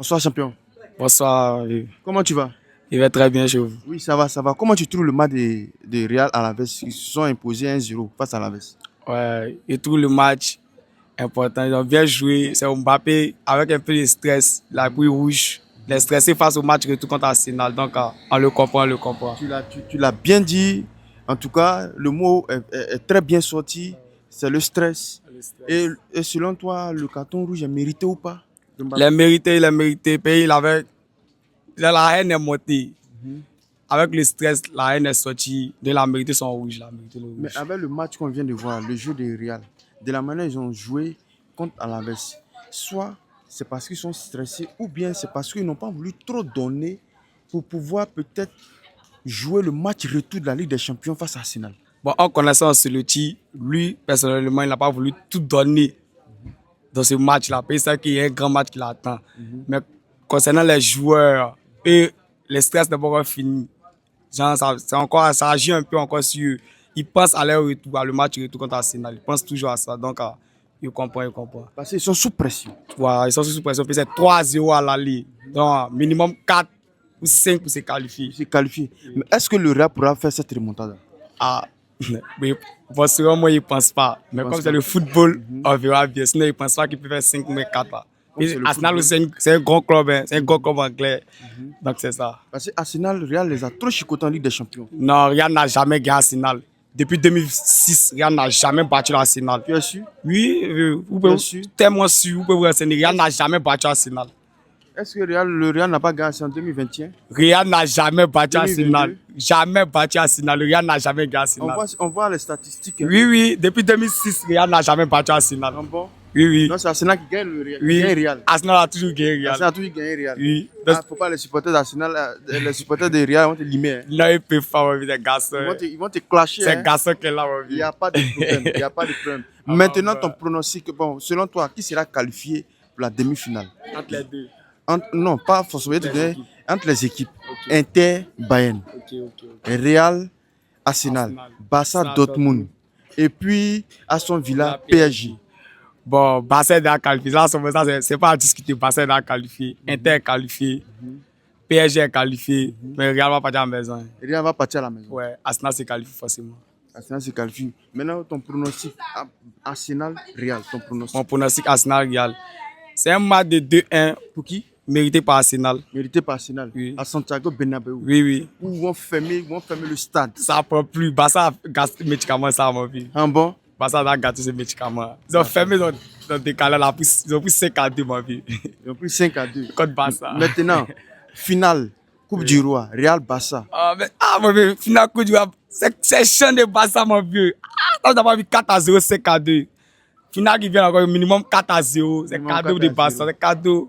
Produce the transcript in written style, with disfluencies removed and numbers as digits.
Bonsoir champion. Bonsoir. Comment tu vas? Il va très bien chez vous. Oui, ça va, ça va. Comment tu trouves le match de Real à l'Aves? Ils se sont imposés 1-0 face à l'Aves. Ouais, et tout le match important. Ils ont bien joué. C'est Mbappé avec un peu de stress, la pluie rouge. Il est stressé face au match retour contre Arsenal. Donc, on le comprend, on le comprend. Tu l'as bien dit. En tout cas, le mot est très bien sorti. C'est le stress. Et selon toi, le carton rouge est mérité ou pas de Mbappé? Il a mérité. Puis la haine est montée. Avec le stress, la haine est sortie. Il a mérité son rouge. Il a mérité le rouge. Mais avec le match qu'on vient de voir, le jeu de Real, de la manière dont ils ont joué contre Alaves, soit c'est parce qu'ils sont stressés ou bien c'est parce qu'ils n'ont pas voulu trop donner pour pouvoir peut-être jouer le match retour de la Ligue des Champions face à Arsenal. Bon, en connaissant Ancelotti, lui, personnellement, il n'a pas voulu tout donner dans ce match-là. C'est ça qu'il y a un grand match qui l'attend. Mais concernant les joueurs, et le stress n'est pas encore fini. Genre, ça agit un peu encore sur eux. Ils pensent à leur retour, à le match retour contre Arsenal. Ils pensent toujours à ça. Donc, ils comprennent. Parce qu'ils sont sous pression. Voilà, ils sont sous pression. Puis c'est 3-0 à l'aller. Donc, minimum 4 ou 5 pour se qualifier. Se qualifier. Mais est-ce que le Real pourra faire cette remontada? Ah, mais forcément, moi, ils ne pensent pas. Mais comme c'est le football, on verra bien. Sinon, ils ne pensent pas qu'ils peuvent faire 5 ou 4 là. Arsenal, c'est un gros club, hein. C'est un gros club anglais. Donc, c'est ça. Parce que Arsenal, Real les a trop chicotés en Ligue des Champions. Non, Real n'a jamais gagné Arsenal. Depuis 2006, Real n'a jamais battu l'Arsenal. Tu es sûr? Oui, vous pouvez, tellement sûr, vous pouvez vous renseigner. Real n'a jamais battu Arsenal. Est-ce que le Real n'a pas gagné en 2021? Real n'a jamais battu Arsenal. Jamais battu Arsenal. Le Real n'a jamais gagné Arsenal. On voit les statistiques. Hein. Oui, depuis 2006, Real n'a jamais battu Arsenal. Bon? Oui. Non, c'est Arsenal qui gagne le Real. Oui. Real. Arsenal a toujours gagné Real. Arsenal a toujours gagné Real. Oui. Faut pas les supporters d'Arsenal, les supporters de Real vont te limer. Hein. Non, ils peuvent pas, des garçons. Ils vont te clasher. C'est garçon qui est là, il n'y a pas de problème. Il n'y a pas de problème. Maintenant, ton pronostic, bon, selon toi, qui sera qualifié pour la demi-finale? Entre les deux. Non, pas forcément. Entre les équipes. Okay. Inter, Bayern. Okay. Real, Arsenal. Barça, Dortmund. Et puis, Aston Villa, PSG. Bon, Barça est qualifié. Là, c'est pas à discuter. Barça est qualifié. Inter est qualifié. PSG est qualifié. Mais Real va partir à la maison. Real va partir à la maison. Ouais, Arsenal se qualifie forcément. Arsenal se qualifie. Maintenant, ton pronostic Arsenal-Real. Mon pronostic Arsenal-Real. C'est un match de 2-1. Pour qui? Mérité par Arsenal. Mérité par Arsenal. Oui. À Santiago Bernabéu. Oui. Où vont fermer le stade. Ça ne prend plus. Barça a gâté les médicaments, ça, mon vie. Ah bon? Barça a gâté ces médicaments. Ils ont fermé dans décalé là. Ils ont pris 5-2, mon vie. Ils ont pris 5-2. Contre Barça. Maintenant, finale. Coupe du Roi. Real-Barça. Mon vieux. Finale Coupe du Roi. C'est chiant de Barça, mon vieux. On a pas vu 4-0, 5-2. Finale qui vient encore minimum 4-0. C'est cadeau de Barça. C'est cadeau.